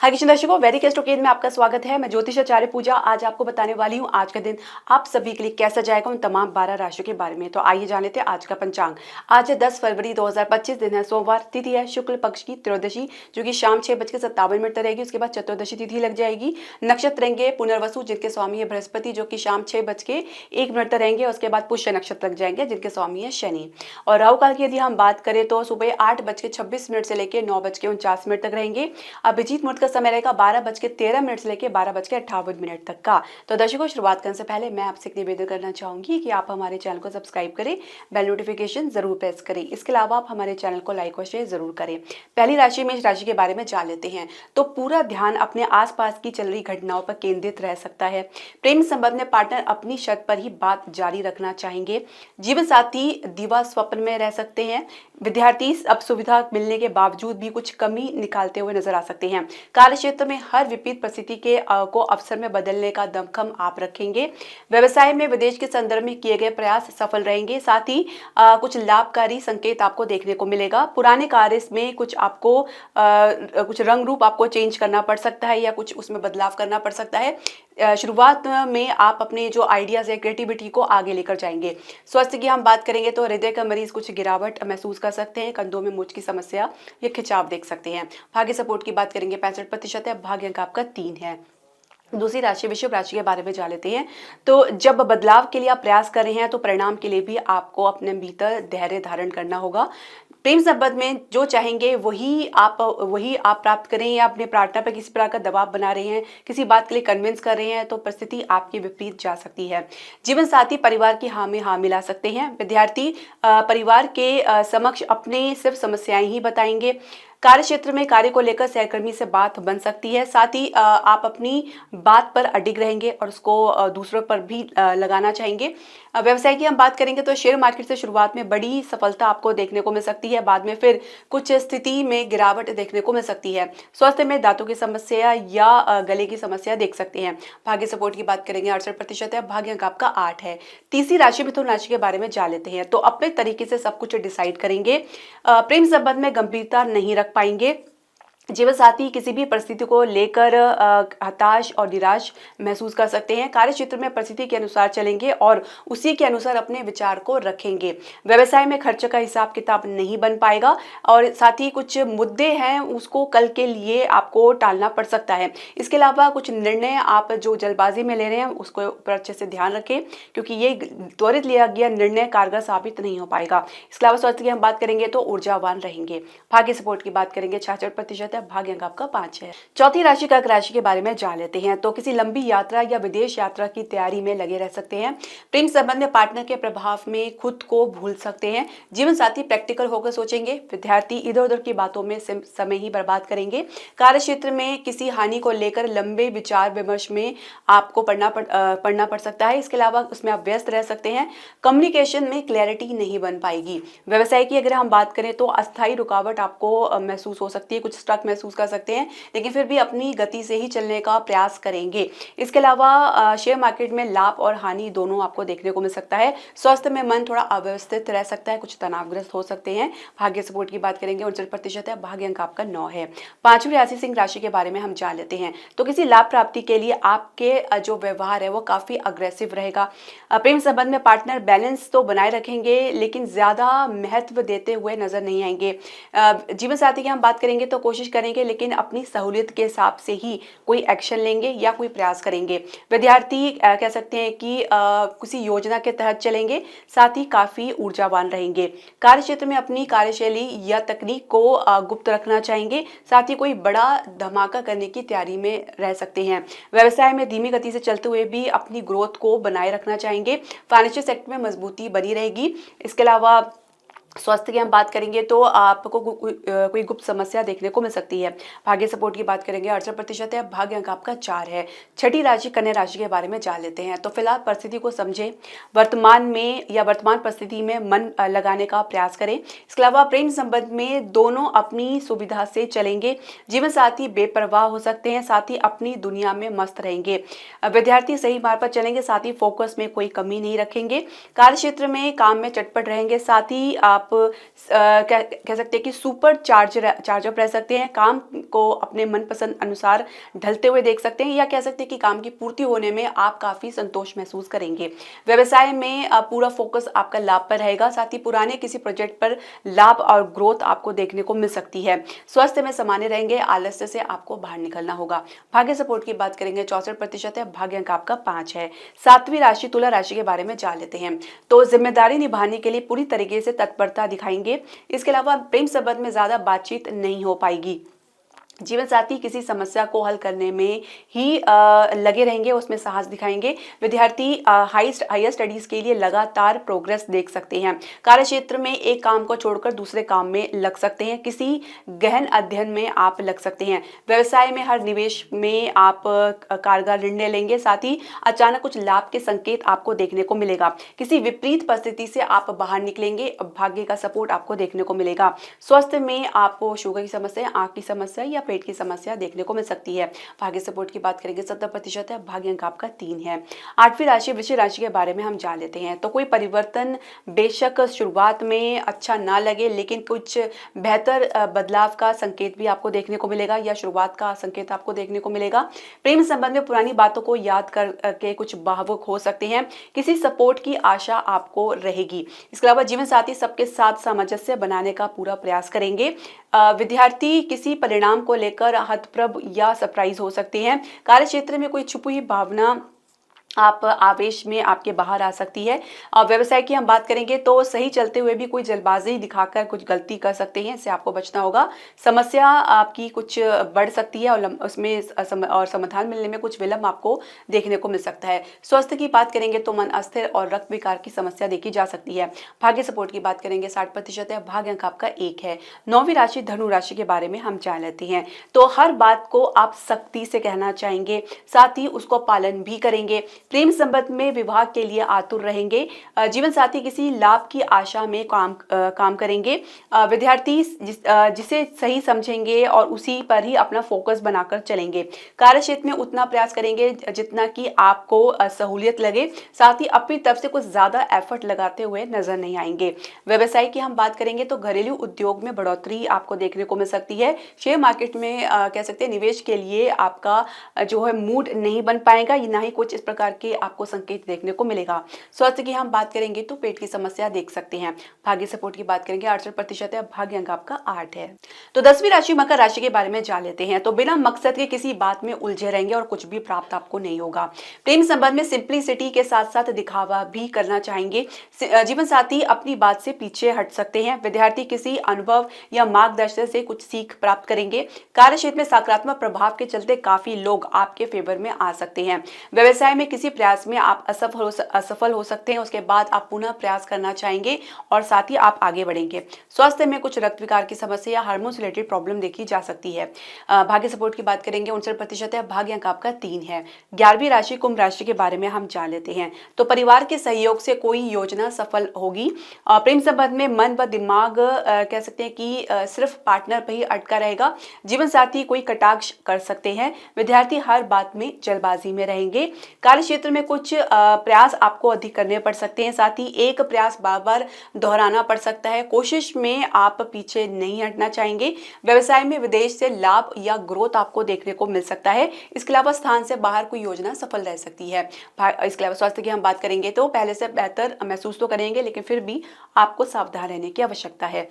हाय किशन दर्शकों, वैदिक एस्ट्रोकेज में आपका स्वागत है। मैं ज्योतिषाचार्य पूजा आज आपको बताने वाली हूँ आज का दिन आप सभी के लिए कैसा जाएगा उन तमाम 12 राशियों के बारे में। तो आइए जान लेते हैं आज का पंचांग। आज है 10 फरवरी 2025, दिन है सोमवार, तिथि है शुक्ल पक्ष की त्रयोदशी जो कि शाम 6:57 तक रहेगी। उसके बाद चतुर्दशी तिथि लग जाएगी। नक्षत्र रहेंगे पुनर्वसु जिनके स्वामी है बृहस्पति जो कि शाम 6:01 तक रहेंगे। उसके बाद पुष्य नक्षत्र लग जाएंगे जिनके स्वामी है शनि। और राहु काल की यदि हम बात करें तो सुबह 8:26 से लेकर 9:49 तक रहेंगे। अभिजीत मुहूर्त का समय रहेगा 12:13 से लेकर 12:58 तक का। तो दर्शकों, शुरुआत करने से पहले मैं आपसे एक निवेदन करना चाहूंगी कि आप हमारे चैनल को सब्सक्राइब करें, बेल नोटिफिकेशन जरूर प्रेस करें। इसके अलावा आप हमारे चैनल को लाइक और शेयर जरूर करें। पहली राशि मेष राशि के बारे में जान लेते हैं। तो पूरा ध्यान अपने आसपास की चल रही घटनाओं पर केंद्रित रह सकता है। प्रेम संबंध में पार्टनर अपनी शर्त पर ही बात जारी रखना चाहेंगे। जीवन साथी दिवा स्वप्न में रह सकते हैं। विद्यार्थी अब सुविधा मिलने के बावजूद भी कुछ कमी निकालते हुए नजर आ सकते हैं। कार्य क्षेत्र में हर विपरीत परिस्थिति को अवसर में बदलने का दमखम आप रखेंगे। व्यवसाय में विदेश के संदर्भ में किए गए प्रयास सफल रहेंगे। साथ ही कुछ लाभकारी संकेत आपको देखने को मिलेगा। पुराने कार्य में कुछ आपको कुछ रंग रूप आपको चेंज करना पड़ सकता है या कुछ उसमें बदलाव करना पड़ सकता है। शुरुआत में आप अपने जो आइडियाज है क्रिएटिविटी को आगे लेकर जाएंगे। स्वास्थ्य की हम बात करेंगे तो हृदय का मरीज कुछ गिरावट महसूस कर सकते हैं। कंधों में मूंछ की समस्या या खिंचाव देख सकते हैं। भाग्य सपोर्ट की बात करेंगे 65% है। भाग्य अंक आपका 3 है। दूसरी राशि वृषभ राशि के बारे में जान लेते हैं। तो जब बदलाव के लिए आप प्रयास कर रहे हैं तो परिणाम के लिए भी आपको अपने भीतर धैर्य धारण करना होगा। प्रेम संबंध में जो चाहेंगे वही आप प्राप्त करें या अपने पार्टनर पर किसी प्रकार का दबाव बना रहे हैं, किसी बात के लिए कन्विंस कर रहे हैं तो परिस्थिति आपकी विपरीत जा सकती है। जीवन साथी परिवार की हाँ में हाँ मिला सकते हैं। विद्यार्थी परिवार के समक्ष अपने सिर्फ समस्याएं ही बताएंगे। कार्य क्षेत्र में कार्य को लेकर सहकर्मी से बात बन सकती है। साथ ही आप अपनी बात पर अडिग रहेंगे और उसको दूसरों पर भी लगाना चाहेंगे। व्यवसाय की हम बात करेंगे तो शेयर मार्केट से शुरुआत में बड़ी सफलता आपको देखने को मिल सकती है, बाद में फिर कुछ स्थिति में गिरावट देखने को मिल सकती है। स्वास्थ्य में दांतों की समस्या या गले की समस्या देख सकते हैं। भाग्य सपोर्ट की बात करेंगे 68% है। भाग्य अंक आपका 8 है। तीसरी राशि मिथुन राशि के बारे में जान लेते हैं। तो अपने तरीके से सब कुछ डिसाइड करेंगे। प्रेम संबंध में गंभीरता नहीं रख पाएंगे। जीवन साथी किसी भी परिस्थिति को लेकर हताश और निराश महसूस कर सकते हैं। कार्य क्षेत्र में परिस्थिति के अनुसार चलेंगे और उसी के अनुसार अपने विचार को रखेंगे। व्यवसाय में खर्च का हिसाब किताब नहीं बन पाएगा और साथ ही कुछ मुद्दे हैं उसको कल के लिए आपको टालना पड़ सकता है। इसके अलावा कुछ निर्णय आप जो जल्दबाजी में ले रहे हैं उसको ऊपर अच्छे से ध्यान रखें क्योंकि ये त्वरित लिया गया निर्णय कारगर साबित नहीं हो पाएगा। इसके अलावा स्वास्थ्य की हम बात करेंगे तो ऊर्जावान रहेंगे। भाग्य सपोर्ट की बात करेंगे 66%। भाग्य अंक आपका 5 है। चौथी राशि कर्क राशि के बारे में जान लेते हैं। तो किसी लंबी यात्रा या विदेश यात्रा की तैयारी में लगे रह सकते हैं। प्रेम संबंध में पार्टनर के प्रभाव में खुद को भूल सकते हैं। जीवन साथी प्रैक्टिकल होकर सोचेंगे। विद्यार्थी इधर उधर की बातों में समय ही बर्बाद करेंगे। कार्य क्षेत्र में किसी हानि को लेकर लंबे विचार विमर्श में आपको पढ़ना पड़ सकता है। इसके अलावा उसमें आप व्यस्त रह सकते हैं। कम्युनिकेशन में क्लैरिटी नहीं बन पाएगी। व्यवसाय की अगर हम बात करें तो अस्थायी रुकावट आपको महसूस हो सकती है, कुछ स्ट्रक महसूस कर सकते हैं, लेकिन फिर भी अपनी गति से ही चलने का प्रयास करेंगे। इसके अलावा शेयर मार्केट में लाभ और हानि दोनों आपको देखने को मिल सकता है। स्वास्थ्य में मन थोड़ा अव्यवस्थित रह सकता है, कुछ तनावग्रस्त हो सकते हैं। भाग्य सपोर्ट की बात करेंगे 69% है। भाग्य अंक आपका 9 है। पांचवी राशि सिंह राशि के बारे में हम जान लेते हैं। तो किसी लाभ प्राप्ति के लिए आपके जो व्यवहार है वो काफी अग्रेसिव रहेगा। प्रेम संबंध में पार्टनर बैलेंस तो बनाए रखेंगे लेकिन ज्यादा महत्व देते हुए नजर नहीं आएंगे। जीवन साथी की हम बात करेंगे तो कोशिश करेंगे लेकिन अपनी सहूलियत के हिसाब से ही कोई एक्शन लेंगे या कोई प्रयास करेंगे। विद्यार्थी कह सकते हैं कि किसी योजना के तहत चलेंगे। साथ ही काफी ऊर्जावान रहेंगे। कार्य क्षेत्र में अपनी कार्यशैली या तकनीक को गुप्त रखना चाहेंगे। साथ ही कोई बड़ा धमाका करने की तैयारी में रह सकते हैं। व्यवसाय में धीमी गति से चलते हुए भी अपनी ग्रोथ को बनाए रखना चाहेंगे। फाइनेंशियल सेक्टर में मजबूती बनी रहेगी। इसके अलावा स्वास्थ्य की हम बात करेंगे तो आपको कोई गुप्त समस्या देखने को मिल सकती है। भाग्य सपोर्ट की बात करेंगे 68% है। भाग्य अंक आपका 4 है। छठी राशि कन्या राशि के बारे में जान लेते हैं। तो फिलहाल परिस्थिति को समझें, वर्तमान परिस्थिति में मन लगाने का प्रयास करें। इसके अलावा प्रेम संबंध में दोनों अपनी सुविधा से चलेंगे। जीवन साथी बेपरवाह हो सकते हैं, साथ ही अपनी दुनिया में मस्त रहेंगे। विद्यार्थी सही मार्ग पर चलेंगे, साथ ही फोकस में कोई कमी नहीं रखेंगे। कार्य क्षेत्र में काम में चटपट रहेंगे, साथ ही आप आप कह सकते हैं कि सुपर चार्जअप रह सकते हैं, काम को अपने मनपसंद अनुसार ढलते हुए देख सकते हैं, या कह सकते हैं कि काम की पूर्ति होने में आप काफ़ी संतोष महसूस करेंगे। व्यवसाय में पूरा फोकस आपका लाभ पर रहेगा, साथ ही पुराने किसी प्रोजेक्ट पर लाभ और ग्रोथ आपको देखने को मिल सकती है। स्वास्थ्य में सामान्य रहेंगे, आलस्य से आपको बाहर निकलना होगा। भाग्य सपोर्ट की बात करेंगे 64% है, भाग्य अंक आपका 5 है। 7वीं राशि तुला राशि के बारे में जान लेते हैं। तो जिम्मेदारी निभाने के लिए पूरी तरीके से तत्परता दिखाएंगे। इसके अलावा प्रेम संबंध में ज्यादा बातचीत नहीं हो पाएगी। जीवन साथी किसी समस्या को हल करने में ही लगे रहेंगे, उसमें साहस दिखाएंगे। विद्यार्थी हायर स्टडीज के लिए लगातार प्रोग्रेस देख सकते हैं। कार्य क्षेत्र में एक काम को छोड़कर दूसरे काम में लग सकते हैं, किसी गहन अध्ययन में आप लग सकते हैं। व्यवसाय में हर निवेश में आप कारगर निर्णय लेंगे, साथ ही अचानक कुछ लाभ के संकेत आपको देखने को मिलेगा। किसी विपरीत परिस्थिति से आप बाहर निकलेंगे, भाग्य का सपोर्ट आपको देखने को मिलेगा। स्वास्थ्य में आपको शुगर की समस्या, आंख की समस्या या पेट की समस्या देखने को मिल सकती है। भाग्य सपोर्ट की बात करेंगे 70% है, भाग्य अंक आपका 3 है। 8वीं राशि वृश्चिक राशि के बारे में हम जान लेते हैं। तो कोई परिवर्तन बेशक शुरुआत में अच्छा ना लगे, लेकिन कुछ बेहतर बदलाव का संकेत भी आपको देखने को मिलेगा, या शुरुआत का संकेत आपको देखने को मिलेगा। प्रेम संबंध में पुरानी बातों को याद करके कुछ भावुक हो सकते हैं, किसी सपोर्ट की आशा आपको रहेगी। इसके अलावा जीवन साथी सबके साथ सामंजस्य बनाने का पूरा प्रयास करेंगे। विद्यार्थी किसी परिणाम को लेकर हतप्रभ या सरप्राइज हो सकते हैं। कार्य क्षेत्र में कोई छुपी हुई भावना आप आवेश में आपके बाहर आ सकती है। और व्यवसाय की हम बात करेंगे तो सही चलते हुए भी कोई जल्दबाजी दिखाकर कुछ गलती कर सकते हैं, इससे आपको बचना होगा। समस्या आपकी कुछ बढ़ सकती है और उसमें समाधान मिलने में कुछ विलंब आपको देखने को मिल सकता है। स्वास्थ्य की बात करेंगे तो मन अस्थिर और रक्त विकार की समस्या देखी जा सकती है। भाग्य सपोर्ट की बात करेंगे 60% है, भाग्य अंक आपका 1 है। 9वीं राशि धनु राशि के बारे में हम जान लेते हैं। तो हर बात को आप सख्ती से कहना चाहेंगे, साथ ही उसको पालन भी करेंगे। प्रेम संबंध में विवाह के लिए आतुर रहेंगे। जीवन साथी किसी लाभ की आशा में काम करेंगे। विद्यार्थी जिसे सही समझेंगे और उसी पर ही अपना फोकस बनाकर चलेंगे। कार्य क्षेत्र में उतना प्रयास करेंगे जितना कि आपको सहूलियत लगे, साथ ही अपनी तरफ से कुछ ज्यादा एफर्ट लगाते हुए नजर नहीं आएंगे। व्यवसाय की हम बात करेंगे तो घरेलू उद्योग में बढ़ोतरी आपको देखने को मिल सकती है। शेयर मार्केट में कह सकते हैं निवेश के लिए आपका जो है मूड नहीं बन पाएगा, ना ही कुछ इस प्रकार के आपको संकेत देखने को मिलेगा। स्वास्थ्य की हम बात करेंगे तो पेट की समस्या देख सकते हैं। भाग्य सपोर्ट की बात करेंगे 68% है, भाग्य अंक आपका 8 है। तो 10वीं राशि मकर राशि के बारे में जान लेते हैं। तो बिना मकसद के किसी बात में उलझे रहेंगे और कुछ भी प्राप्त आपको नहीं होगा। प्रेम संबंध में सिंप्लिसिटी के साथ साथ दिखावा भी करना चाहेंगे। जीवन साथी अपनी बात से पीछे हट सकते हैं। विद्यार्थी किसी अनुभव या मार्गदर्शन से कुछ सीख प्राप्त करेंगे। कार्य क्षेत्र में सकारात्मक प्रभाव के चलते काफी लोग आपके फेवर में आ सकते हैं। व्यवसाय में किसी प्रयास में आप असफल हो सकते हैं, उसके बाद आप पुनः प्रयास करना चाहेंगे और साथ ही आप आगे बढ़ेंगे। स्वास्थ्य में कुछ रक्त विकार की समस्या या हार्मोन रिलेटेड प्रॉब्लम देखी जा सकती है। भाग्य सपोर्ट की बात करेंगे 69% है, भाग्य अंक आपका 3 है। 11वीं राशि कुंभ राशि के बारे में हम जान लेते हैं। तो परिवार के सहयोग से कोई योजना सफल होगी। प्रेम संबंध में मन व दिमाग कह सकते हैं कि सिर्फ पार्टनर पर ही अटका रहेगा। जीवन साथी कोई कटाक्ष कर सकते हैं। विद्यार्थी हर बात में जल्दबाजी में रहेंगे। कार्य क्षेत्र में कुछ प्रयास आपको अधिक करने पड़ सकते हैं, साथ ही एक प्रयास बार बार दोहराना पड़ सकता है। कोशिश में आप पीछे नहीं हटना चाहेंगे। व्यवसाय में विदेश से लाभ या ग्रोथ आपको देखने को मिल सकता है। इसके अलावा स्थान से बाहर कोई योजना सफल रह सकती है। इसके अलावा स्वास्थ्य की हम बात करेंगे तो पहले से बेहतर महसूस तो करेंगे, लेकिन फिर भी आपको सावधान रहने की आवश्यकता है।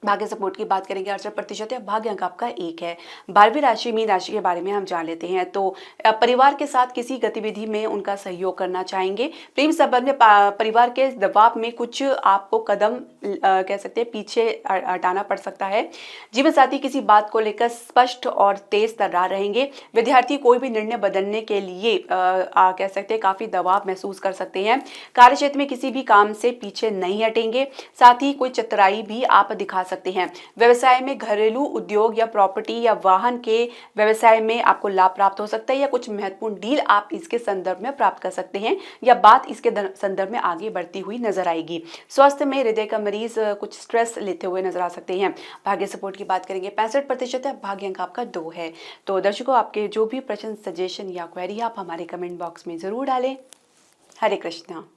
भाग्य सपोर्ट की बात करेंगे 68% है, भाग्य अंक आपका 1 है। 12वीं राशि मीन राशि के बारे में हम जान लेते हैं। तो परिवार के साथ किसी गतिविधि में उनका सहयोग करना चाहेंगे। प्रेम संबंध में परिवार के दबाव में कुछ आपको कदम कह सकते हैं पीछे हटाना पड़ सकता है। जीवन साथी किसी बात को लेकर स्पष्ट और तेज तर्रार रहेंगे। विद्यार्थी कोई भी निर्णय बदलने के लिए कह सकते हैं काफी दबाव महसूस कर सकते हैं। कार्य क्षेत्र में किसी भी काम से पीछे नहीं हटेंगे, साथ ही कोई चतुराई भी आप दिखा सकते हैं। व्यवसाय में घरेलू उद्योग या प्रॉपर्टी या वाहन के व्यवसाय में आपको लाभ प्राप्त हो सकता है, या कुछ महत्वपूर्ण डील आप इसके संदर्भ में प्राप्त कर सकते हैं, या बात इसके संदर्भ में आगे बढ़ती हुई नजर आएगी। स्वास्थ्य में हृदय का मरीज कुछ स्ट्रेस लेते हुए नजर आ सकते हैं। भाग्य सपोर्ट की बात करेंगे 65% है, भाग्य अंक आपका 2 है। तो दर्शकों, आपके जो भी प्रश्न, सजेशन या क्वेरी आप हमारे कमेंट बॉक्स में जरूर डालें। हरे कृष्णा।